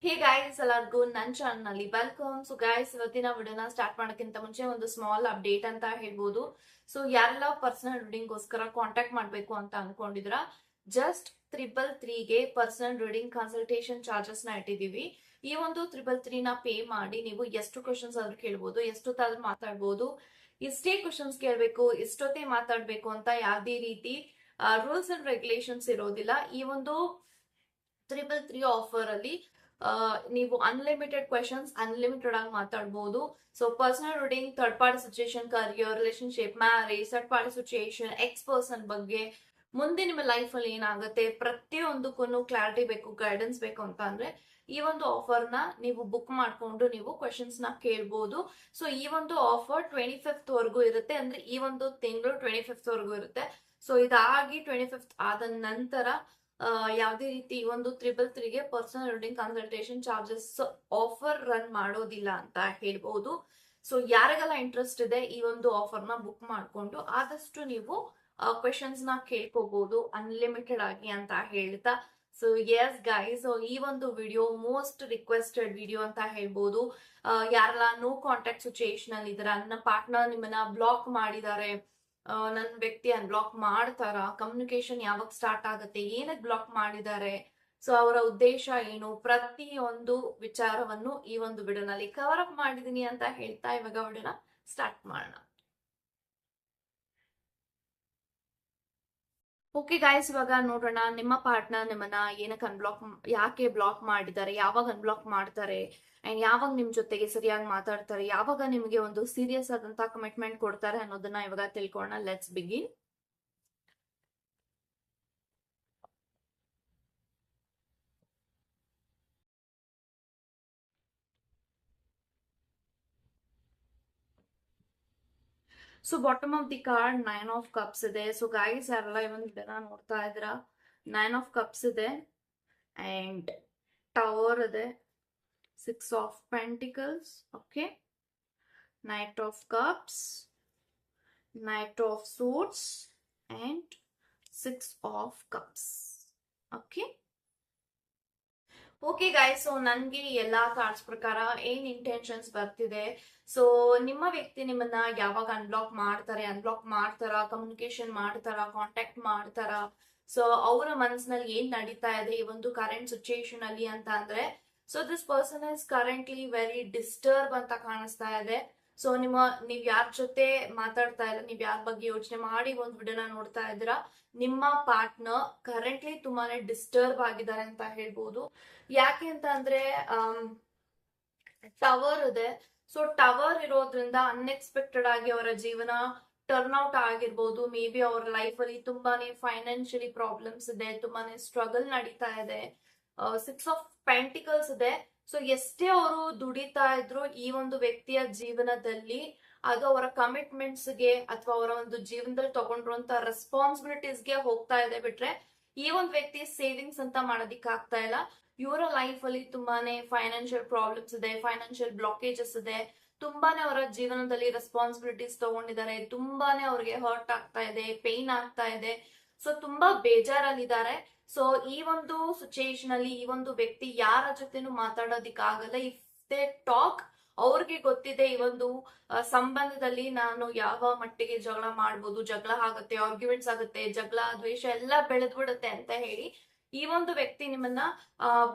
Hey guys ಎಲ್ಲರಿಗೂ ನನ್ನ channel ನಲ್ಲಿ ವೆಲ್ಕಮ್. ಸೊ ಗೈಸ್, ಇವತ್ತಿನ ವಿಡಿಯೋನ ಸ್ಟಾರ್ಟ್ ಮಾಡೋಕ್ಕಿಂತ ಮುಂಚೆ ಒಂದು ಸ್ಮಾಲ್ ಅಪ್ಡೇಟ್ ಅಂತ ಹೇಳ್ಬೋದು. ಸೊ ಯಾರೆಲ್ಲ ಪರ್ಸನಲ್ ರೀಡಿಂಗ್ಗೋಸ್ಕರ ಕಾಂಟ್ಯಾಕ್ಟ್ ಮಾಡಬೇಕು ಅಂತ ಅನ್ಕೊಂಡಿದ್ರ, ಜಸ್ಟ್ 333ಗೆ ಪರ್ಸನಲ್ ರೀಡಿಂಗ್ ಕನ್ಸಲ್ಟೇಷನ್ ಚಾರ್ಜಸ್ ನ ಇಟ್ಟಿದೀವಿ. ಈ ಒಂದು 333 ನ ಪೇ ಮಾಡಿ ನೀವು ಎಷ್ಟು ಕ್ವಶನ್ಸ್ ಆದ್ರೂ ಕೇಳ್ಬೋದು, ಎಷ್ಟೊತ್ತಾದ್ರೂ ಮಾತಾಡ್ಬೋದು. ಇಷ್ಟೇ ಕ್ವಶನ್ಸ್ ಕೇಳಬೇಕು, ಇಷ್ಟೊತ್ತೇ ಮಾತಾಡ್ಬೇಕು ಅಂತ ಯಾವುದೇ ರೀತಿ ರೂಲ್ಸ್ ಅಂಡ್ ರೆಗ್ಯುಲೇಷನ್ಸ್ ಇರೋದಿಲ್ಲ. ಈ ಒಂದು 333 ಆಫರ್ ಅಲ್ಲಿ ನೀವು ಅನ್ಲಿಮಿಟೆಡ್ ಕ್ವೆಶನ್ಸ್ ಅನ್ಲಿಮಿಟೆಡ್ ಆಗಿ ಮಾತಾಡಬಹುದು. So personal reading, third party situation, career, relationship, marriage, third party situation, ex person ಬಗ್ಗೆ, ಮುಂದೆ ನಿಮ್ಮ ಲೈಫ್ ಅಲ್ಲಿ ಏನಾಗುತ್ತೆ ಪ್ರತಿಯೊಂದಕ್ಕೂ ಕ್ಲಾರಿಟಿ ಬೇಕು, ಗೈಡೆನ್ಸ್ ಬೇಕು ಅಂತ ಅಂದ್ರೆ ಈ ಒಂದು ಆಫರ್ ನ ನೀವು ಬುಕ್ ಮಾಡ್ಕೊಂಡು ನೀವು ಕ್ವೆಶನ್ಸ್ ನ ಕೇಳ್ಬೋದು. ಸೊ ಈ ಒಂದು ಆಫರ್ 25th ವರೆಗೂ ಇರುತ್ತೆ, ಅಂದ್ರೆ ಈ ಒಂದು ತಿಂಗಳು 25th ವರೆಗೂ ಇರುತ್ತೆ. ಸೊ ಇದಾಗಿ 25th ಆದ ನಂತರ ಯಾವುದೇ ರೀತಿ ಈ ಒಂದು 333ಗೆ personal reading consultation charges offer run ಮಾಡೋದಿಲ್ಲ ಅಂತ ಹೇಳ್ಬಹುದು. ಸೊ ಯಾರಿಗೆಲ್ಲ ಇಂಟ್ರೆಸ್ಟ್ ಇದೆ ಈ ಒಂದು ಆಫರ್ ನ ಬುಕ್ ಮಾಡ್ಕೊಂಡು ಆದಷ್ಟು ನೀವು ಕ್ವೆಶನ್ಸ್ ನ ಕೇಳ್ಕೋಬಹುದು ಅನ್ಲಿಮಿಟೆಡ್ ಆಗಿ ಅಂತ ಹೇಳ್ತಾ. ಸೊ ಎಸ್ ಗೈಸ್, ಈ ಒಂದು ವಿಡಿಯೋ ಮೋಸ್ಟ್ ರಿಕ್ವೆಸ್ಟೆಡ್ ವಿಡಿಯೋ ಅಂತ ಹೇಳ್ಬೋದು. ಯಾರೆಲ್ಲ ನೋ ಕಾಂಟ್ಯಾಕ್ಟ್ ಸಿಚುಯೇಷನ್ ಅಲ್ಲಿ ಇದಾರೆ, ನನ್ನ ಪಾರ್ಟ್ನರ್ ನಿಮ್ಮನ್ನ ಬ್ಲಾಕ್ ಮಾಡಿದ್ದಾರೆ, ನನ್ನ ವ್ಯಕ್ತಿ ಅನ್ಬ್ಲಾಕ್ ಮಾಡ್ತಾರ, ಕಮ್ಯುನಿಕೇಶನ್ ಯಾವಾಗ ಸ್ಟಾರ್ಟ್ ಆಗುತ್ತೆ, ಏನಕ್ಕೆ ಬ್ಲಾಕ್ ಮಾಡಿದ್ದಾರೆ, ಸೊ ಅವರ ಉದ್ದೇಶ ಏನು, ಪ್ರತಿಯೊಂದು ವಿಚಾರವನ್ನು ಈ ಒಂದು ವಿಡಿಯೋನಲ್ಲಿ ಕವರ್ ಅಪ್ ಮಾಡಿದೀನಿ ಅಂತ ಹೇಳ್ತಾ ಇವಾಗ ವಿಡಿಯೋನ ಸ್ಟಾರ್ಟ್ ಮಾಡೋಣ. ಓಕೆ ಗೈಸ್, ಇವಾಗ ನೋಡೋಣ ನಿಮ್ಮ ಪಾರ್ಟ್ನರ್ ನಿಮ್ಮನ್ನ ಏನಕ್ಕೆ ಯಾಕೆ ಬ್ಲಾಕ್ ಮಾಡಿದ್ದಾರೆ, ಯಾವಾಗ ಅನ್ಬ್ಲಾಕ್ ಮಾಡ್ತಾರೆ, ಅಂಡ್ ಯಾವಾಗ ನಿಮ್ ಜೊತೆಗೆ ಸರಿಯಾಗಿ ಮಾತಾಡ್ತಾರೆ, ಯಾವಾಗ ನಿಮ್ಗೆ ಒಂದು ಸೀರಿಯಸ್ ಆದಂತ ಕಮಿಟ್ಮೆಂಟ್ ಕೊಡ್ತಾರೆ ಅನ್ನೋದನ್ನ ಇವಾಗ ತಿಳ್ಕೊಳ್ಳೋಣ. Let's begin. So bottom of the card 9 of cups ಇದೆ. ಸೊ ಗೈಸ್ ಯಾರೆಲ್ಲ ಇವನ್ ವಿಡಿಯೋನ ನೋಡ್ತಾ ಇದ್ರ, 9 ಆಫ್ ಕಪ್ಸ್ ಇದೆ ಅಂಡ್ ಟವರ್ ಇದೆ, 6 of pentacles, okay, Knight of Cups, Knight of Swords and 6 of Cups. Okay. Okay guys, so ನನ್ಗೆ ಎಲ್ಲಾ cards ಪ್ರಕಾರ ಏನ್ ಇಂಟೆನ್ಷನ್ಸ್ ಬರ್ತಿದೆ, ಸೊ ನಿಮ್ಮ ವ್ಯಕ್ತಿ ನಿಮ್ಮನ್ನ ಯಾವಾಗ ಅನ್ಬ್ಲಾಕ್ ಮಾಡ್ತಾರ, ಕಮ್ಯುನಿಕೇಶನ್ ಮಾಡ್ತಾರ, ಕಾಂಟ್ಯಾಕ್ಟ್ ಮಾಡ್ತಾರ, ಸೊ ಅವರ ಮನಸ್ಸಿನಲ್ಲಿ ಏನ್ ನಡೀತಾ ಇದೆ ಈ ಒಂದು ಕರೆಂಟ್ ಸಿಚುಯೇಷನ್ ಅಲ್ಲಿ ಅಂತ ಅಂದ್ರೆ, so this person is currently very disturb ಅಂತ ಕಾಣಿಸ್ತಾ ಇದೆ. ಸೊ ನೀವ್ ಯಾರ ಜೊತೆ ಮಾತಾಡ್ತಾ ಇಲ್ಲ, ನೀವ್ ಯಾರ ಬಗ್ಗೆ ಯೋಚನೆ ಮಾಡಿ ಒಂದು ವಿಡಿಯೋನ ನೋಡ್ತಾ ಇದ್ದೀರಾ, ನಿಮ್ಮ ಪಾರ್ಟ್ನರ್ ಕರೆಂಟ್ಲಿ ತುಂಬಾನೇ ಡಿಸ್ಟರ್ಬ್ ಆಗಿದ್ದಾರೆ ಅಂತ ಹೇಳ್ಬೋದು. ಯಾಕೆ ಅಂತ ಅಂದ್ರೆ ಟವರ್ ಇದೆ. ಸೊ ಟವರ್ ಇರೋದ್ರಿಂದ ಅನ್ಎಕ್ಸ್ಪೆಕ್ಟೆಡ್ ಆಗಿ ಅವರ ಜೀವನ ಟರ್ನ್ ಔಟ್ ಆಗಿರ್ಬೋದು. ಮೇ ಬಿ ಅವ್ರ ಲೈಫ್ ಅಲ್ಲಿ ತುಂಬಾನೇ ಫೈನಾನ್ಷಿಯಲಿ ಪ್ರಾಬ್ಲಮ್ಸ್ ಇದೆ, ತುಂಬಾನೇ ಸ್ಟ್ರಗಲ್ ನಡೀತಾ ಇದೆ. 6 ಆಫ್ ಪೆಂಟಿಕಲ್ಸ್ ಇದೆ. ಸೊ ಎಷ್ಟೇ ಅವರು ದುಡಿತಾ ಇದ್ರು ಈ ಒಂದು ವ್ಯಕ್ತಿಯ ಜೀವನದಲ್ಲಿ ಅದು ಅವರ ಕಮಿಟ್ಮೆಂಟ್ಸ್ಗೆ ಅಥವಾ ಅವರ ಒಂದು ಜೀವನದಲ್ಲಿ ತಗೊಂಡಿರುವಂತ ರೆಸ್ಪಾನ್ಸಿಬಿಲಿಟೀಸ್ಗೆ ಹೋಗ್ತಾ ಇದೆ ಬಿಟ್ರೆ ಈ ಒಂದು ವ್ಯಕ್ತಿ ಸೇವಿಂಗ್ಸ್ ಅಂತ ಮಾಡೋದಿಕ್ ಆಗ್ತಾ ಇಲ್ಲ. ಇವರ ಲೈಫ್ ಅಲ್ಲಿ ತುಂಬಾನೇ ಫೈನಾನ್ಷಿಯಲ್ ಪ್ರಾಬ್ಲಮ್ಸ್ ಇದೆ, ಫೈನಾನ್ಷಿಯಲ್ ಬ್ಲಾಕೇಜಸ್ ಇದೆ, ತುಂಬಾನೇ ಅವರ ಜೀವನದಲ್ಲಿ ರೆಸ್ಪಾನ್ಸಿಬಿಲಿಟೀಸ್ ತಗೊಂಡಿದ್ದಾರೆ, ತುಂಬಾನೇ ಅವ್ರಿಗೆ ಹರ್ಟ್ ಆಗ್ತಾ ಇದೆ, ಪೇನ್ ಆಗ್ತಾ ಇದೆ, ಸೊ ತುಂಬಾ ಬೇಜಾರಲ್ಲಿದ್ದಾರೆ. ಸೊ ಈ ಒಂದು ಸಿಚುಯೇಷನ್ ಅಲ್ಲಿ ಈ ಒಂದು ವ್ಯಕ್ತಿ ಯಾರ ಜೊತೆನೂ ಮಾತಾಡೋದಿಕ್ಕಾಗಲ್ಲ. ಇಫ್ ದೇ ಟಾಕ್, ಅವ್ರಿಗೆ ಗೊತ್ತಿದೆ ಈ ಒಂದು ಸಂಬಂಧದಲ್ಲಿ ನಾನು ಯಾವ ಮಟ್ಟಿಗೆ ಜಗಳ ಮಾಡ್ಬೋದು, ಜಗಳ ಆಗುತ್ತೆ, ಆರ್ಗ್ಯುಮೆಂಟ್ಸ್ ಆಗುತ್ತೆ, ಜಗಳ ದ್ವೇಷ ಎಲ್ಲ ಬೆಳೆದ್ಬಿಡುತ್ತೆ ಅಂತ ಹೇಳಿ ಈ ಒಂದು ವ್ಯಕ್ತಿ ನಿಮ್ಮನ್ನ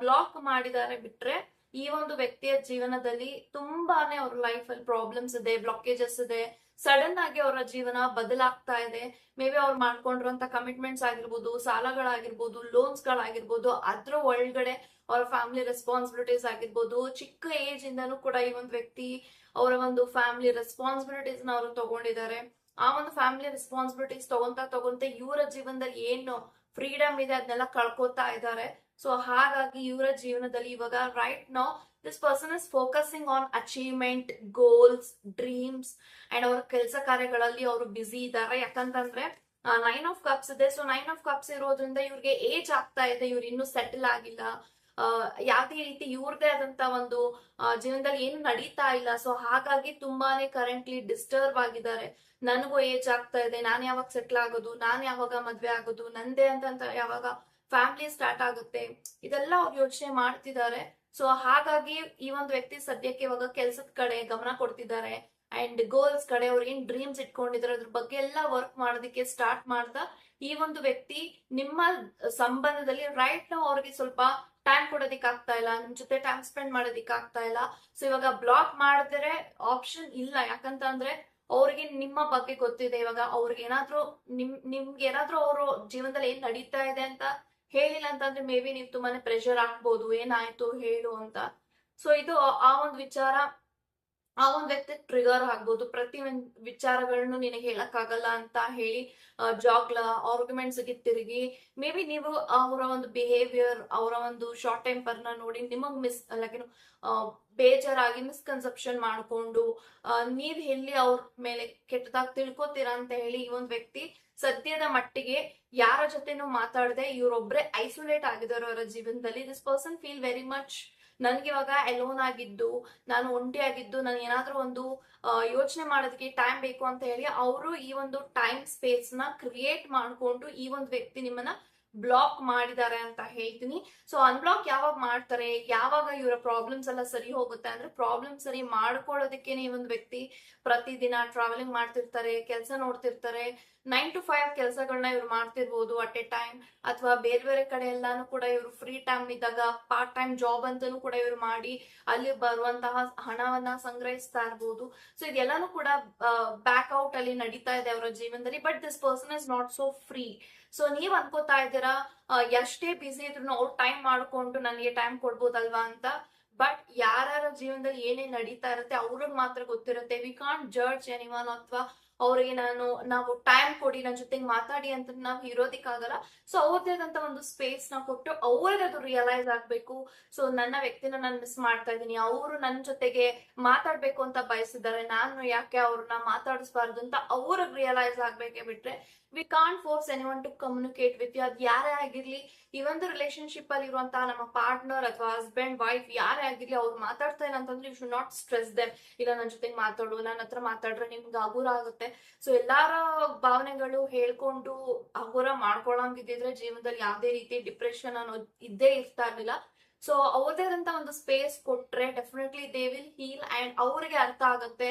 ಬ್ಲಾಕ್ ಮಾಡಿದ್ದಾರೆ ಬಿಟ್ರೆ ಈ ಒಂದು ವ್ಯಕ್ತಿಯ ಜೀವನದಲ್ಲಿ ತುಂಬಾನೇ ಅವ್ರ ಲೈಫ್ ಅಲ್ಲಿ ಪ್ರಾಬ್ಲಮ್ಸ್ ಇದೆ, ಬ್ಲಾಕೇಜಸ್ ಇದೆ, ಸಡನ್ ಆಗಿ ಅವರ ಜೀವನ ಬದಲಾಗ್ತಾ ಇದೆ. ಮೇ ಬಿ ಅವ್ರು ಮಾಡ್ಕೊಂಡಿರುವಂತ ಕಮಿಟ್ಮೆಂಟ್ಸ್ ಆಗಿರ್ಬೋದು, ಸಾಲಗಳಾಗಿರ್ಬೋದು, ಲೋನ್ಸ್ ಗಳಾಗಿರ್ಬೋದು, ಅದ್ರ ಒಳಗಡೆ ಅವರ ಫ್ಯಾಮಿಲಿ ರೆಸ್ಪಾನ್ಸಿಬಿಲಿಟೀಸ್ ಆಗಿರ್ಬೋದು. ಚಿಕ್ಕ ಏಜ್ ಇಂದನೂ ಕೂಡ ಈ ಒಂದು ವ್ಯಕ್ತಿ ಅವರ ಒಂದು ಫ್ಯಾಮಿಲಿ ರೆಸ್ಪಾನ್ಸಿಬಿಲಿಟೀಸ್ ನ ಅವರು ತಗೊಂಡಿದ್ದಾರೆ. ಆ ಒಂದು ಫ್ಯಾಮಿಲಿ ರೆಸ್ಪಾನ್ಸಿಬಿಲಿಟೀಸ್ ತಗೊಂತ ಇವರ ಜೀವನದಲ್ಲಿ ಏನು ಫ್ರೀಡಮ್ ಇದೆ ಅದನ್ನೆಲ್ಲ ಕಳ್ಕೊತಾ ಇದ್ದಾರೆ. ಸೊ ಹಾಗಾಗಿ ಇವರ ಜೀವನದಲ್ಲಿ ಇವಾಗ right now this person is focusing on achievement, goals, dreams and ಅವ್ರ ಕೆಲಸ ಕಾರ್ಯಗಳಲ್ಲಿ ಅವರು ಬ್ಯುಸಿ ಇದ್ದಾರೆ. ಯಾಕಂತಂದ್ರೆ 9 ಆಫ್ ಕಪ್ಸ್ ಇದೆ. ಸೊ 9 ಆಫ್ ಕಪ್ಸ್ ಇರೋದ್ರಿಂದ ಇವ್ರಿಗೆ ಏಜ್ ಆಗ್ತಾ ಇದೆ, ಇವ್ರು ಇನ್ನೂ ಸೆಟಲ್ ಆಗಿಲ್ಲ, ಯಾವುದೇ ರೀತಿ ಇವ್ರದೇ ಆದಂತ ಒಂದು ಜೀವನದಲ್ಲಿ ಏನು ನಡೀತಾ ಇಲ್ಲ. ಸೊ ಹಾಗಾಗಿ ತುಂಬಾನೇ ಕರೆಂಟ್ಲಿ ಡಿಸ್ಟರ್ಬ್ ಆಗಿದ್ದಾರೆ. ನನಗೂ ಏಜ್ ಆಗ್ತಾ ಇದೆ, ನಾನ್ ಯಾವಾಗ ಸೆಟ್ಲ್ ಆಗೋದು, ನಾನ್ ಯಾವಾಗ ಮದ್ವೆ ಆಗೋದು, ನಂದೇ ಅಂತ ಯಾವಾಗ ಫ್ಯಾಮಿಲಿ ಸ್ಟಾರ್ಟ್ ಆಗುತ್ತೆ, ಇದೆಲ್ಲ ಅವ್ರು ಯೋಚನೆ ಮಾಡ್ತಿದ್ದಾರೆ. ಸೊ ಹಾಗಾಗಿ ಈ ಒಂದು ವ್ಯಕ್ತಿ ಸದ್ಯಕ್ಕೆ ಇವಾಗ ಕೆಲ್ಸದ ಕಡೆ ಗಮನ ಕೊಡ್ತಿದ್ದಾರೆ ಅಂಡ್ ಗೋಲ್ಸ್ ಕಡೆ ಅವ್ರು ಏನ್ ಡ್ರೀಮ್ಸ್ ಇಟ್ಕೊಂಡಿದ್ದಾರೆ ಅದ್ರ ಬಗ್ಗೆ ಎಲ್ಲ ವರ್ಕ್ ಮಾಡೋದಕ್ಕೆ ಸ್ಟಾರ್ಟ್ ಮಾಡ್ತಾ ಈ ಒಂದು ವ್ಯಕ್ತಿ ನಿಮ್ಮ ಸಂಬಂಧದಲ್ಲಿ ರೈಟ್ ನಾವು ಅವ್ರಿಗೆ ಸ್ವಲ್ಪ ಟೈಮ್ ಕೊಡೋದಿಕ್ ಆಗ್ತಾ ಇಲ್ಲ, ನಿಮ್ ಜೊತೆ ಟೈಮ್ ಸ್ಪೆಂಡ್ ಮಾಡೋದಿಕ್ ಆಗ್ತಾ ಇಲ್ಲ. ಸೊ ಇವಾಗ ಬ್ಲಾಕ್ ಮಾಡಿದ್ರೆ ಆಪ್ಷನ್ ಇಲ್ಲ, ಯಾಕಂತ ಅಂದ್ರೆ ಅವ್ರಿಗೆ ನಿಮ್ಮ ಬಗ್ಗೆ ಗೊತ್ತಿದೆ. ಇವಾಗ ಅವ್ರಿಗೆ ಏನಾದ್ರೂ ನಿಮ್ಗೆ ಏನಾದ್ರೂ ಅವರು ಜೀವನದಲ್ಲಿ ಏನ್ ನಡೀತಾ ಇದೆ ಅಂತ ಹೇಳಿಲ್ಲ ಅಂತಂದ್ರೆ ಮೇ ಬಿ ನೀವು ತುಂಬಾನೇ ಪ್ರೆಷರ್ ಹಾಕ್ಬೋದು, ಏನಾಯ್ತು ಹೇಳು ಅಂತ. ಸೊ ಇದು ಆ ಒಂದು ವಿಚಾರ ಆ ಒಂದ್ ವ್ಯಕ್ತಿ ಟ್ರಿಗರ್ ಆಗ್ಬೋದು. ಪ್ರತಿ ಒಂದ್ ವಿಚಾರಗಳನ್ನು ನಿನಗೆ ಹೇಳಕ್ಕಾಗಲ್ಲ ಅಂತ ಹೇಳಿ ಜಾಗ್ಲ ಆರ್ಗ್ಯುಮೆಂಟ್ಸ್ ಗೆ ತಿರುಗಿ ಮೇ ಬಿ ನೀವು ಅವರ ಒಂದು ಬಿಹೇವಿಯರ್, ಅವರ ಒಂದು ಶಾರ್ಟ್ ಟೆಂಪರ್ ನ ನೋಡಿ ನಿಮಗ್ ಲೈಕ್ ಏನು ಬೇಜಾರಾಗಿ ಮಿಸ್ಕನ್ಸೆಪ್ಷನ್ ಮಾಡ್ಕೊಂಡು ನೀವ್ ಎಲ್ಲಿ ಅವ್ರ ಮೇಲೆ ಕೆಟ್ಟದಾಗಿ ತಿಳ್ಕೊತೀರಾ ಅಂತ ಹೇಳಿ ಈ ಒಂದ್ ವ್ಯಕ್ತಿ ಸದ್ಯದ ಮಟ್ಟಿಗೆ ಯಾರ ಜೊತೆನೂ ಮಾತಾಡದೆ ಇವ್ರೊಬ್ರೆ ಐಸೋಲೇಟ್ ಆಗಿದ್ದಾರೆ ಅವರ ಜೀವನದಲ್ಲಿ. This person feel very much ನನ್ಗೆ ಇವಾಗ ಎಲೋನ್ ಆಗಿದ್ದು, ನಾನು ಒಂಟಿ ಆಗಿದ್ದು, ನಾನು ಏನಾದ್ರೂ ಒಂದು ಯೋಚನೆ ಮಾಡೋದಕ್ಕೆ ಟೈಮ್ ಬೇಕು ಅಂತ ಹೇಳಿ ಅವರು ಈ ಒಂದು ಟೈಮ್ ಸ್ಪೇಸ್ ನ ಕ್ರಿಯೇಟ್ ಮಾಡ್ಕೊಂಡು ಈ ಒಂದು ವ್ಯಕ್ತಿ ನಿಮ್ಮನ್ನ ಬ್ಲಾಕ್ ಮಾಡಿದ್ದಾರೆ ಅಂತ ಹೇಳ್ತೀನಿ. ಸೊ ಅನ್ಬ್ಲಾಕ್ ಯಾವಾಗ ಮಾಡ್ತಾರೆ, ಯಾವಾಗ ಇವರ ಪ್ರಾಬ್ಲಮ್ಸ್ ಎಲ್ಲ ಸರಿ ಹೋಗುತ್ತೆ ಅಂದ್ರೆ ಪ್ರಾಬ್ಲಮ್ ಸರಿ ಮಾಡ್ಕೊಳ್ಳೋದಕ್ಕೆ ಈ ಒಂದು ವ್ಯಕ್ತಿ ಪ್ರತಿದಿನ ಟ್ರಾವೆಲಿಂಗ್ ಮಾಡ್ತಿರ್ತಾರೆ, ಕೆಲಸ ನೋಡ್ತಿರ್ತಾರೆ. 9 to 5 ಕೆಲಸಗಳನ್ನ ಇವ್ರು ಮಾಡ್ತಿರ್ಬೋದು ಅಟ್ ಎ ಟೈಮ್, ಅಥವಾ ಬೇರೆ ಬೇರೆ ಕಡೆ ಎಲ್ಲಾನು ಕೂಡ ಇವರು ಫ್ರೀ ಟೈಮ್ ಇದ್ದಾಗ ಪಾರ್ಟ್ ಟೈಮ್ ಜಾಬ್ ಅಂತಾನು ಕೂಡ ಇವ್ರು ಮಾಡಿ ಅಲ್ಲಿ ಬರುವಂತಹ ಹಣವನ್ನ ಸಂಗ್ರಹಿಸ್ತಾ ಇರ್ಬೋದು. ಸೊ ಇದೆಲ್ಲಾನು ಕೂಡ ಬ್ಯಾಕ್ ಔಟ್ ಅಲ್ಲಿ ನಡೀತಾ ಇದೆ ಅವರ ಜೀವನದಲ್ಲಿ. But this person is not so free. So ನೀವ್ ಅನ್ಕೋತಾ ಇದ್ದೀರಾ ಎಷ್ಟೇ ಬಿಸಿ ಇದ್ರು ಅವ್ರು ಟೈಮ್ ಮಾಡ್ಕೊಂಡು ನನಗೆ ಟೈಮ್ ಕೊಡ್ಬೋದಲ್ವಾ ಅಂತ. ಬಟ್ ಯಾರ್ಯಾರ ಜೀವನದಲ್ಲಿ ಏನೇನ್ ನಡೀತಾ ಇರುತ್ತೆ ಅವ್ರಿಗೆ ಮಾತ್ರ ಗೊತ್ತಿರುತ್ತೆ. ವಿ ಕಾಂಟ್ ಜಡ್ಜ್ ಎನಿವನ್, ಅಥವಾ ಅವ್ರಿಗೆ ನಾವು ಟೈಮ್ ಕೊಡಿ, ನನ್ನ ಜೊತೆಗೆ ಮಾತಾಡಿ ಅಂತ ನಾವು ಇರೋದಿಕ್ಕಾಗಲ್ಲ. ಸೊ ಅವ್ರದೇ ಆದಂತ ಒಂದು ಸ್ಪೇಸ್ ನ ಕೊಟ್ಟು ಅವ್ರಿಗೆ ಅದು ರಿಯಲೈಸ್ ಆಗ್ಬೇಕು. ಸೊ ನನ್ನ ವ್ಯಕ್ತಿನ ನಾನು ಮಿಸ್ ಮಾಡ್ತಾ ಇದ್ದೀನಿ, ಅವರು ನನ್ನ ಜೊತೆಗೆ ಮಾತಾಡ್ಬೇಕು ಅಂತ ಬಯಸಿದ್ದಾರೆ, ನಾನು ಯಾಕೆ ಅವ್ರನ್ನ ಮಾತಾಡಿಸ್ಬಾರ್ದು ಅಂತ ಅವ್ರಿಗೆ ರಿಯಲೈಸ್ ಆಗ್ಬೇಕೆ ಬಿಟ್ರೆ we can't force anyone to communicate with you. ಅದ್ ಯಾರೇ ಆಗಿರ್ಲಿ, ಈ ಒಂದು ರಿಲೇಶನ್ಶಿಪ್ ಅಲ್ಲಿ ಇರುವಂತಹ ನಮ್ಮ ಪಾರ್ಟ್ನರ್ ಅಥವಾ ಹಸ್ಬೆಂಡ್ ವೈಫ್ ಯಾರೇ ಆಗಿರ್ಲಿ, ಅವ್ರು ಮಾತಾಡ್ತಾ ಇಲ್ಲ ಅಂತಂದ್ರೆ you should not stress them. ಇಲ್ಲ ನನ್ನ ಜೊತೆಗೆ ಮಾತಾಡು, ನನ್ನ ಹತ್ರ ಮಾತಾಡ್ರೆ ನಿಮ್ಗೆ ಹಗುರ ಆಗುತ್ತೆ. ಸೊ ಎಲ್ಲಾರ ಭಾವನೆಗಳು ಹೇಳ್ಕೊಂಡು ಹಗುರ ಮಾಡ್ಕೊಳಂಗಿದ್ರೆ ಜೀವನದಲ್ಲಿ ಯಾವ್ದೇ ರೀತಿ ಡಿಪ್ರೆಷನ್ ಅನ್ನೋದು ಇದ್ದೇ ಇರ್ತಾ ಇರ್ಲಿಲ್ಲ. ಸೊ ಅವ್ರದೇ ಆದಂತ ಒಂದು ಸ್ಪೇಸ್ ಕೊಟ್ರೆ definitely they will heal and ಅವ್ರಿಗೆ ಅರ್ಥ ಆಗುತ್ತೆ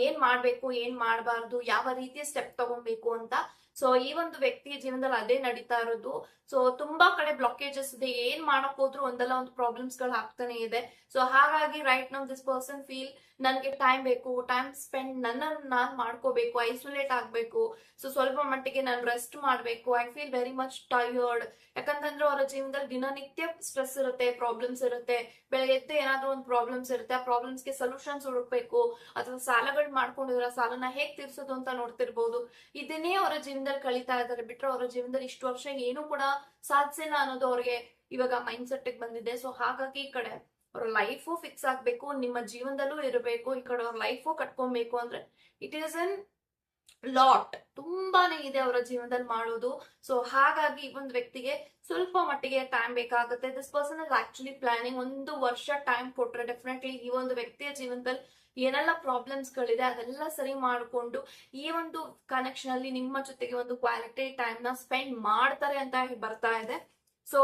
ಏನ್ ಮಾಡ್ಬೇಕು, ಏನ್ ಮಾಡಬಾರ್ದು, ಯಾವ ರೀತಿಯ ಸ್ಟೆಪ್ ತಗೊಬೇಕು ಅಂತ. ಸೊ ಈ ಒಂದು ವ್ಯಕ್ತಿಯ ಜೀವನದಲ್ಲಿ ಅದೇ ನಡೀತಾ ಇರೋದು. ಸೊ ತುಂಬಾ ಕಡೆ ಬ್ಲಾಕೇಜಸ್ ಇದೆ, ಏನ್ ಮಾಡಕ್ ಹೋದ್ರು ಒಂದಲ್ಲ ಒಂದು ಪ್ರಾಬ್ಲಮ್ಸ್ ಗಳು ಆಗ್ತಾನೆ ಇದೆ. ಸೊ ಹಾಗಾಗಿ right now this person feel ನನ್ಗೆ ಟೈಮ್ ಬೇಕು, ಟೈಮ್ ಸ್ಪೆಂಡ್ ನಾನ್ ಮಾಡ್ಕೋಬೇಕು, ಐಸೋಲೇಟ್ ಆಗ್ಬೇಕು. ಸೊ ಸ್ವಲ್ಪ ಮಟ್ಟಿಗೆ ನಾನು ರೆಸ್ಟ್ ಮಾಡ್ಬೇಕು. I feel very much tired. ಯಾಕಂತಂದ್ರೆ ಅವರ ಜೀವನದಲ್ಲಿ ದಿನನಿತ್ಯ ಸ್ಟ್ರೆಸ್ ಇರುತ್ತೆ, ಪ್ರಾಬ್ಲಮ್ಸ್ ಇರುತ್ತೆ. ಬೆಳಗ್ಗೆ ಎದ್ದು ಏನಾದ್ರೂ ಒಂದು ಪ್ರಾಬ್ಲಮ್ಸ್ ಇರುತ್ತೆ, ಆ ಪ್ರಾಬ್ಲಮ್ಸ್ಗೆ ಸೊಲ್ಯೂಷನ್ಸ್ ಹುಡುಕ್ಬೇಕು, ಅಥವಾ ಸಾಲಗಳು ಮಾಡ್ಕೊಂಡಿದ್ರೆ ಸಾಲನ ಹೇಗ್ ತೀರ್ಸೋದು ಅಂತ ನೋಡ್ತಿರ್ಬೋದು. ಇದನ್ನೇ ಅವರ ಜೀವನದಲ್ಲಿ ಕಳೀತಾ ಇದ್ದಾರೆ ಬಿಟ್ರೆ ಅವರ ಜೀವನದಲ್ಲಿ ಇಷ್ಟು ವರ್ಷ ಏನು ಕೂಡ ಸಾಧಿಸಿಲ್ಲ ಅನ್ನೋದು ಅವ್ರಿಗೆ ಇವಾಗ ಮೈಂಡ್ ಸೆಟ್ ಬಂದಿದೆ. ಸೊ ಹಾಗಾಗಿ ಈ ಕಡೆ ಅವ್ರ ಲೈಫು ಫಿಕ್ಸ್ ಆಗ್ಬೇಕು, ನಿಮ್ಮ ಜೀವನದಲ್ಲೂ ಇರಬೇಕು, ಈ ಕಡೆ ಅವ್ರ ಲೈಫು ಕಟ್ಕೊಬೇಕು ಅಂದ್ರೆ ಇಟ್ ಈಸ್ ಅನ್ ಲಾಟ್, ತುಂಬಾನೇ ಇದೆ ಅವರ ಜೀವನದಲ್ಲಿ ಮಾಡೋದು. ಸೊ ಹಾಗಾಗಿ ಈ ಒಂದು ವ್ಯಕ್ತಿಗೆ ಸ್ವಲ್ಪ ಮಟ್ಟಿಗೆ ಟೈಮ್ ಬೇಕಾಗುತ್ತೆ. This person is actually planning. 1 ವರ್ಷ ಟೈಮ್ ಕೊಟ್ರೆ ಡೆಫಿನೆಟ್ಲಿ ಈ ಒಂದು ವ್ಯಕ್ತಿಯ ಜೀವನದಲ್ಲಿ ಏನೆಲ್ಲ ಪ್ರಾಬ್ಲಮ್ಸ್ ಗಳಿದೆ ಅದೆಲ್ಲ ಸರಿ ಮಾಡಿಕೊಂಡು ಈ ಒಂದು ಕನೆಕ್ಷನ್ ಅಲ್ಲಿ ನಿಮ್ಮ ಜೊತೆಗೆ ಒಂದು ಕ್ವಾಲಿಟಿ ಟೈಮ್ ನ ಸ್ಪೆಂಡ್ ಮಾಡ್ತಾರೆ ಅಂತ ಬರ್ತಾ ಇದೆ. ಸೊ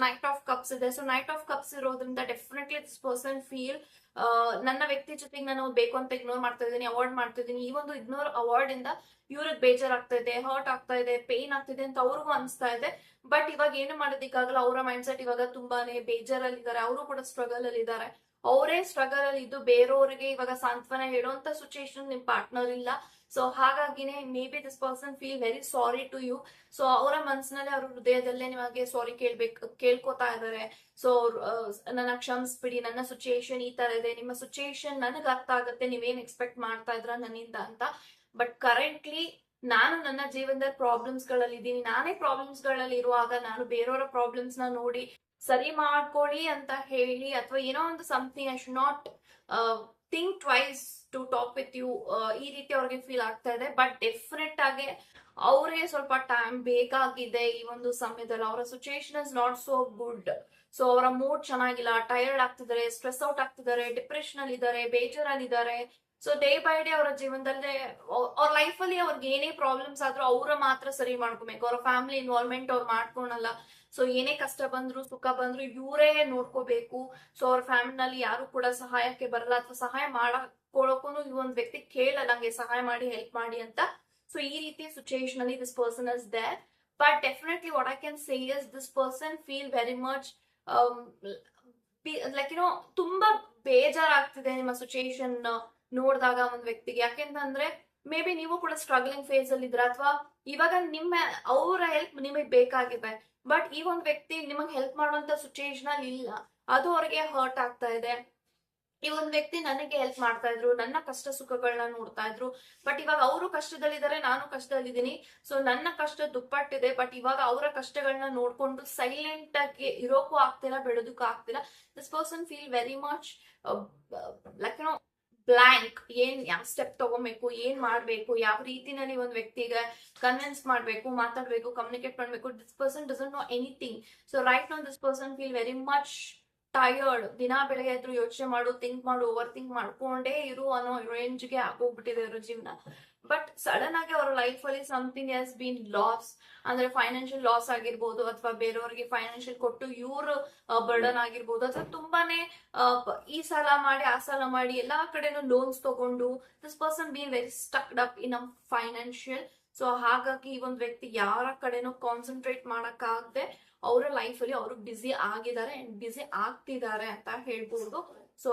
ನೈಟ್ ಆಫ್ ಕಪ್ಸ್ ಇದೆ. ಸೊ ನೈಟ್ ಆಫ್ ಕಪ್ಸ್ ಇರೋದ್ರಿಂದ ಡೆಫಿನೆಟ್ಲಿ ದಿಸ್ ಪರ್ಸನ್ ಫೀಲ್ ನನ್ನ ವ್ಯಕ್ತಿ ಜೊತೆಗೆ ನಾನು ಬೇಕು ಅಂತ ಇಗ್ನೋರ್ ಮಾಡ್ತಾ ಇದ್ದೀನಿ, ಅವಾಯ್ಡ್ ಮಾಡ್ತಾ ಇದ್ದೀನಿ. ಈ ಒಂದು ಇಗ್ನೋರ್ ಅವಾಯ್ಡ್ ಇಂದ ಇವ್ರಿಗೆ ಬೇಜಾರಾಗ್ತಾ ಇದೆ, ಹರ್ಟ್ ಆಗ್ತಾ ಇದೆ, ಪೇನ್ ಆಗ್ತಿದೆ ಅಂತ ಅವ್ರಿಗೂ ಅನಿಸ್ತಾ ಇದೆ. ಬಟ್ ಇವಾಗ ಏನು ಮಾಡೋದಿಕ್ಕಾಗಲ್ಲ, ಅವರ ಮೈಂಡ್ ಸೆಟ್ ಇವಾಗ ತುಂಬಾನೇ ಬೇಜಾರಲ್ಲಿ ಇದ್ದಾರೆ, ಅವರು ಕೂಡ ಸ್ಟ್ರಗಲ್ ಅಲ್ಲಿ ಇದ್ದಾರೆ. ಅವರೇ ಸ್ಟ್ರಗಲ್ ಅಲ್ಲಿ ಇದ್ದು ಬೇರೆಯವ್ರಿಗೆ ಇವಾಗ ಸಾಂತ್ವನ ಹೇಳುವಂತ ಸಿಚುಯೇಷನ್ ನಿಮ್ ಪಾರ್ಟ್ನರ್ ಇಲ್ಲ. ಸೊ ಹಾಗಾಗಿನೇ maybe this person feel very sorry to you. So ಅವರ ಮನಸ್ಸಿನಲ್ಲಿ ಅವ್ರ ಹೃದಯದಲ್ಲೇ ನಿಮಗೆ ಸಾರಿ ಕೇಳ್ಕೊತಾ ಇದಾರೆ. ಸೊ ನನ್ನ ಕ್ಷಮಿಸ್ಬಿಡಿ, ನನ್ನ ಸಿಚುಯೇಷನ್ ಈ ತರ ಇದೆ, ನಿಮ್ಮ ಸಿಚುಯೇಷನ್ ನನಗ್ ಅರ್ಥ ಆಗುತ್ತೆ, ನೀವೇನ್ ಎಕ್ಸ್ಪೆಕ್ಟ್ ಮಾಡ್ತಾ ಇದ್ರ ನನ್ನಿಂದ ಅಂತ. ಬಟ್ ಕರೆಂಟ್ಲಿ ನಾನು ನನ್ನ ಜೀವನದಲ್ಲಿ ಪ್ರಾಬ್ಲಮ್ಸ್ ಗಳಲ್ಲಿ ಇದ್ದೀನಿ. ನಾನೇ ಪ್ರಾಬ್ಲಮ್ಸ್ ಗಳಲ್ಲಿ ಇರುವಾಗ ನಾನು ಬೇರೆಯವರ ಪ್ರಾಬ್ಲಮ್ಸ್ ನ ನೋಡಿ ಸರಿ ಮಾಡ್ಕೊಳ್ಳಿ ಅಂತ ಹೇಳಿ ಅಥವಾ ಏನೋ ಒಂದು something I should not think twice to talk with you, ಈ ರೀತಿ ಅವ್ರಿಗೆ ಫೀಲ್ ಆಗ್ತಾ ಇದೆ. ಬಟ್ ಡೆಫಿನೆಟ್ ಆಗಿ ಅವ್ರಿಗೆ ಸ್ವಲ್ಪ ಟೈಮ್ ಬೇಕಾಗಿದೆ ಈ ಒಂದು ಸಮಯದಲ್ಲಿ. ಅವರ situation is not so good. So ಅವರ ಮೂಡ್ ಚೆನ್ನಾಗಿಲ್ಲ, ಟಯರ್ಡ್ ಆಗ್ತಿದ್ದಾರೆ, ಸ್ಟ್ರೆಸ್ ಔಟ್ ಆಗ್ತಿದ್ದಾರೆ, ಡಿಪ್ರೆಷನ್ ಅಲ್ಲಿ ಇದ್ದಾರೆ, ಬೇಜಾರಲ್ಲಿ ಇದ್ದಾರೆ. ಸೊ ಡೇ ಬೈ ಡೇ ಅವರ ಜೀವನದಲ್ಲಿ ಅವ್ರ ಲೈಫ್ ಅಲ್ಲಿ ಅವ್ರಿಗೆ ಏನೇ ಪ್ರಾಬ್ಲಮ್ಸ್ ಆದ್ರೂ ಅವ್ರ ಮಾತ್ರ ಸರಿ ಮಾಡ್ಕೋಬೇಕು, ಅವ್ರ ಫ್ಯಾಮಿಲಿ ಇನ್ವಾಲ್ವ್ಮೆಂಟ್ ಅವ್ರು ಮಾಡ್ಕೊಳಲ್ಲ. ಸೊ ಏನೇ ಕಷ್ಟ ಬಂದ್ರು ಸುಖ ಬಂದ್ರು ಇವರೇ ನೋಡ್ಕೋಬೇಕು. ಸೊ ಅವ್ರ ಫ್ಯಾಮಿಲಿನಲ್ಲಿ ಯಾರು ಕೂಡ ಸಹಾಯಕ್ಕೆ ಬರಲ್ಲ, ಅಥವಾ ಸಹಾಯ ಮಾಡಕೊಳಕ್ಕೂ ಈ ಒಂದು ವ್ಯಕ್ತಿ ಕೇಳಲ್ಲ ನಂಗೆ ಸಹಾಯ ಮಾಡಿ ಹೆಲ್ಪ್ ಮಾಡಿ ಅಂತ. ಸೊ ಈ ರೀತಿ ಸಿಚುಯೇಷನ್ ಅಲ್ಲಿ this person is there. But definitely what I can say is this person feel very much like ತುಂಬಾ ಬೇಜಾರಾಗ್ತಿದೆ ನಿಮ್ಮ ಸಿಚುಯೇಷನ್ ನೋಡಿದಾಗ ಒಂದ್ ವ್ಯಕ್ತಿಗೆ. ಯಾಕೆಂತಂದ್ರೆ ಮೇ ಬಿ ನೀವು ಕೂಡ ಸ್ಟ್ರಗ್ಲಿಂಗ್ ಫೇಸ್ ಅಲ್ಲಿ ಇದ್ರ, ಅಥವಾ ಇವಾಗ ಅವರ ಹೆಲ್ಪ್ ನಿಮಗೆ ಬೇಕಾಗಿದೆ, ಬಟ್ ಈ ಒಂದ್ ವ್ಯಕ್ತಿ ನಿಮಗೆ ಹೆಲ್ಪ್ ಮಾಡುವಂತ ಸಿಚುಯೇಷನ್ ಅಲ್ಲಿ ಇಲ್ಲ, ಅದು ಅವ್ರಿಗೆ ಹರ್ಟ್ ಆಗ್ತಾ ಇದೆ. ಈ ಒಂದ್ ವ್ಯಕ್ತಿ ನನಗೆ ಹೆಲ್ಪ್ ಮಾಡ್ತಾ ಇದ್ರು, ನನ್ನ ಕಷ್ಟ ಸುಖಗಳನ್ನ ನೋಡ್ತಾ ಇದ್ರು, ಬಟ್ ಇವಾಗ ಅವರು ಕಷ್ಟದಲ್ಲಿದ್ದಾರೆ, ನಾನು ಕಷ್ಟದಲ್ಲಿದ್ದೀನಿ. ಸೊ ನನ್ನ ಕಷ್ಟ ದುಪ್ಪಟ್ಟಿದೆ, ಬಟ್ ಇವಾಗ ಅವರ ಕಷ್ಟಗಳನ್ನ ನೋಡ್ಕೊಂಡು ಸೈಲೆಂಟ್ ಆಗಿ ಇರೋಕ್ಕೂ ಆಗ್ತಿಲ್ಲ, ಬೆಳೆದಕ್ಕೂ ಆಗ್ತಿಲ್ಲ. This person feel very much like blank. ಯಾವ ಸ್ಟೆಪ್ ತಗೋಬೇಕು, ಏನ್ ಮಾಡ್ಬೇಕು, ಯಾವ ರೀತಿನಲ್ಲಿ ಒಂದ್ ವ್ಯಕ್ತಿಗೆ ಕನ್ವಿನ್ಸ್ ಮಾಡ್ಬೇಕು, ಮಾತಾಡ್ಬೇಕು, ಕಮ್ಯುನಿಕೇಟ್ ಮಾಡ್ಬೇಕು. This person doesn't know anything. So right now this person feel very much tired. ದಿನ ಬೆಳಗ್ಗೆ ಎದ್ರು ಯೋಚನೆ ಮಾಡು, ಥಿಂಕ್ ಮಾಡು, ಓವರ್ ಥಿಂಕ್ ಮಾಡ್ಕೊಂಡೇ ಇರು ಅನ್ನೋ ರೇಂಜ್ಗೆ ಆಗೋಗ್ಬಿಟ್ಟಿದೆ ಅವ್ರ ಜೀವನ. ಬಟ್ ಸಡನ್ ಆಗಿ ಅವರ ಲೈಫ್ ಅಲ್ಲಿ ಸಮಥಿಂಗ್ ಹ್ಯಾಸ್ ಬೀನ್ ಲಾಸ್, ಅಂದ್ರೆ ಫೈನಾನ್ಷಿಯಲ್ ಲಾಸ್ ಆಗಿರ್ಬೋದು, ಅಥವಾ ಬೇರೆಯವ್ರಿಗೆ ಫೈನಾನ್ಷಿಯಲ್ ಕೊಟ್ಟು ಇವ್ರು ಬರ್ಡನ್ ಆಗಿರ್ಬೋದು, ಅಥವಾ ತುಂಬಾನೇ ಈ ಸಾಲ ಮಾಡಿ ಆ ಸಾಲ ಮಾಡಿ ಎಲ್ಲಾ ಕಡೆನೂ ಲೋನ್ಸ್ ತಗೊಂಡು this person been very stucked up in financial. So ಹಾಗಾಗಿ ಈ ಒಂದು ವ್ಯಕ್ತಿ ಯಾರ ಕಡೆನೂ ಕಾನ್ಸಂಟ್ರೇಟ್ ಮಾಡಕ್ಕಾಗದೆ ಅವರ ಲೈಫ್ ಅಲ್ಲಿ ಅವರು ಬ್ಯುಸಿ ಆಗಿದ್ದಾರೆ ಅಂಡ್ ಬ್ಯುಸಿ ಆಗ್ತಿದ್ದಾರೆ ಅಂತ ಹೇಳ್ಬೋದು. So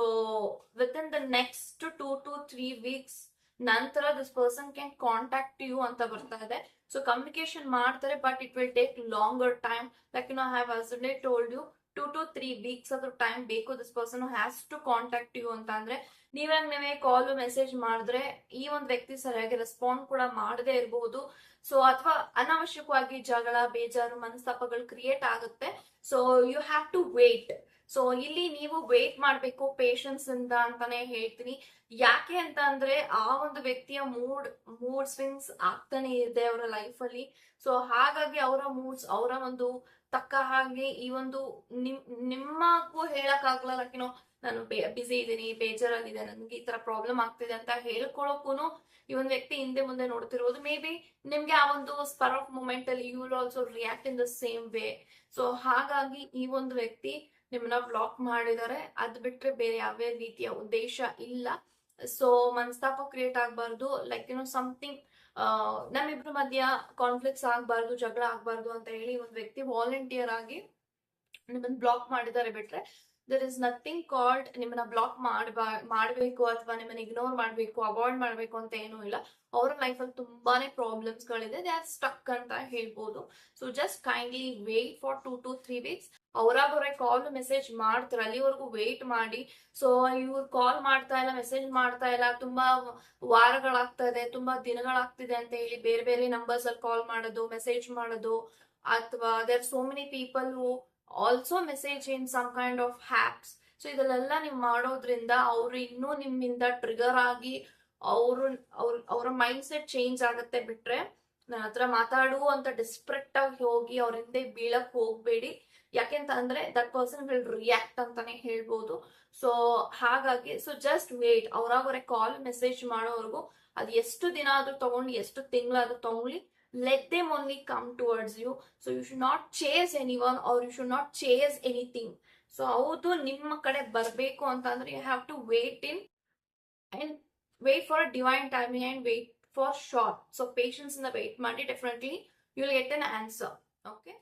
within the next 2 to 3 weeks ನಂತರ this person can contact you ಅಂತ ಬರ್ತಾ ಇದೆ. ಸೊ ಕಮ್ಯುನಿಕೇಶನ್ ಮಾಡ್ತಾರೆ, but it will take longer time. Like I have already told you 2 to 3 weeks ಅದ್ರ ಟೈಮ್ ಬೇಕು this person has to contact you ಅಂತ. ಅಂದ್ರೆ ನೀವೇ ಕಾಲ್ ಮೆಸೇಜ್ ಮಾಡಿದ್ರೆ ಈ ಒಂದು ವ್ಯಕ್ತಿ ಸರಿಯಾಗಿ ರೆಸ್ಪಾಂಡ್ ಕೂಡ ಮಾಡದೇ ಇರಬಹುದು. ಸೊ ಅಥವಾ ಅನಾವಶ್ಯಕವಾಗಿ ಜಗಳ, ಬೇಜಾರು, ಮನಸ್ತಾಪಗಳು ಕ್ರಿಯೇಟ್ ಆಗುತ್ತೆ. So you have to wait. So ಇಲ್ಲಿ ನೀವು ವೇಟ್ ಮಾಡ್ಬೇಕು ಪೇಷನ್ಸ್ ಇಂದ ಅಂತಾನೆ ಹೇಳ್ತೀನಿ. ಯಾಕೆ ಅಂತ ಅಂದ್ರೆ ಆ ಒಂದು ವ್ಯಕ್ತಿಯ ಮೂಡ್ ಸ್ವಿಂಗ್ಸ್ ಆಗ್ತಾನೆ ಇದೆ ಅವರ ಲೈಫ್ ಅಲ್ಲಿ. ಸೊ ಹಾಗಾಗಿ ಅವರ ಮೂಡ್ಸ್, ಅವರ ಒಂದು ತಕ್ಕ ಹಾಗೆ ಈ ಒಂದು ನಿಮಗೂ ಹೇಳಕ್ ಆಗ್ಲಲ್ಲ, ನಾನು ಬಿಸಿ ಇದ್ದೀನಿ, ಬೇಜಾರಾಗಿದೆ, ನನ್ಗೆ ಈ ತರ ಪ್ರಾಬ್ಲಮ್ ಆಗ್ತಿದೆ ಅಂತ ಹೇಳ್ಕೊಳಕ್ಕೂ ಈ ಒಂದು ವ್ಯಕ್ತಿ ಹಿಂದೆ ಮುಂದೆ ನೋಡ್ತಿರೋದು. ಮೇ ಬಿ ನಿಮ್ಗೆ ಆ ಒಂದು ಸ್ಪರ್ ಆಫ್ ಮೂಮೆಂಟ್ ಅಲ್ಲಿ you will also react in the same way. So ಹಾಗಾಗಿ ಈ ಒಂದು ವ್ಯಕ್ತಿ ನಿಮ್ಮನ್ನ ಬ್ಲಾಕ್ ಮಾಡಿದ್ದಾರೆ. ಅದ್ ಬಿಟ್ರೆ ಬೇರೆ ಯಾವ್ಯಾವ ರೀತಿಯ ಉದ್ದೇಶ ಇಲ್ಲ. ಸೊ ಮನಸ್ತಾಪ ಕ್ರಿಯೇಟ್ ಆಗ್ಬಾರ್ದು, ಲೈಕ್ ಸಮಥಿಂಗ್ ನಮ್ಮಿಬ್ರ ಮಧ್ಯ ಕಾನ್ಫ್ಲಿಕ್ಟ್ಸ್ ಆಗ್ಬಾರ್ದು, ಜಗಳ ಆಗ್ಬಾರ್ದು ಅಂತ ಹೇಳಿ ಒಂದು ವ್ಯಕ್ತಿ ವಾಲಂಟಿಯರ್ ಆಗಿ ನಿಮ್ಮನ್ನ ಬ್ಲಾಕ್ ಮಾಡಿದ್ದಾರೆ. ಬಿಟ್ರೆ ದರ್ ಇಸ್ ನಥಿಂಗ್ ಕಾಲ್ಡ್ ನಿಮ್ಮನ್ನ ಬ್ಲಾಕ್ ಮಾಡಬೇಕು ಅಥವಾ ನಿಮ್ಮನ್ನ ಇಗ್ನೋರ್ ಮಾಡಬೇಕು, ಅವಾಯ್ಡ್ ಮಾಡಬೇಕು ಅಂತ ಏನೂ ಇಲ್ಲ. ಅವರ ಲೈಫಲ್ಲಿ ತುಂಬಾನೇ ಪ್ರಾಬ್ಲಮ್ಸ್ ಗಳಿದೆ, ದೇ ಆರ್ ಸ್ಟಕ್ ಅಂತ ಹೇಳ್ಬೋದು. So just kindly wait for 2 to 3 weeks. ಅವರಾಗವ್ರೆ ಕಾಲ್ ಮೆಸೇಜ್ ಮಾಡ್ತಾರೆ, ಅಲ್ಲಿವರೆಗೂ ವೇಟ್ ಮಾಡಿ. ಸೊ ಇವ್ರು ಕಾಲ್ ಮಾಡ್ತಾ ಇಲ್ಲ, ಮೆಸೇಜ್ ಮಾಡ್ತಾ ಇಲ್ಲ, ತುಂಬಾ ವಾರಗಳಾಗ್ತಾ ಇದೆ, ತುಂಬಾ ದಿನಗಳಾಗ್ತಿದೆ ಅಂತ ಹೇಳಿ ಬೇರೆ ಬೇರೆ ನಂಬರ್ಸ್ ಅಲ್ಲಿ ಕಾಲ್ ಮಾಡೋದು, ಮೆಸೇಜ್ ಮಾಡೋದು, ಅಥವಾ there so many people who also message in some kind of haps. So ಇದೆಲ್ಲ ನೀವು ಮಾಡೋದ್ರಿಂದ ಅವ್ರು ಇನ್ನೂ ನಿಮ್ಮಿಂದ ಟ್ರಿಗರ್ ಆಗಿ ಅವರ ಮೈಂಡ್ ಸೆಟ್ ಚೇಂಜ್ ಆಗುತ್ತೆ. ಬಿಟ್ರೆ ನನ್ನ ಹತ್ರ ಮಾತಾಡು ಅಂತ ಡಿಸ್ಪ್ರೆಕ್ಟ್ ಆಗಿ ಹೋಗಿ ಅವ್ರ ಹಿಂದೆ ಬೀಳಕ್ ಹೋಗ್ಬೇಡಿ. ಯಾಕೆಂತ ಅಂದ್ರೆ ದಟ್ ಪರ್ಸನ್ ವಿಲ್ ರಿಯಾಕ್ಟ್ ಅಂತಾನೆ ಹೇಳ್ಬೋದು. ಸೊ ಹಾಗಾಗಿ so just wait. ಅವರಾಗವ್ರೆ call message ಮಾಡೋವರೆಗೂ ಅದು ಎಷ್ಟು ದಿನ ಆದ್ರೂ ತಗೊಂಡು, ಎಷ್ಟು ತಿಂಗಳಾದ್ರೂ ತಗೊಳ್ಳಿ, let them only come towards you. So you should not chase anyone or you should not chase anything. So ಹೌದು ನಿಮ್ಮ ಕಡೆ ಬರ್ಬೇಕು ಅಂತಂದ್ರೆ you have to wait for a divine timing and wait for sure. So patience in the wait ಮಾಡಿ, definitely you will get an answer. Okay.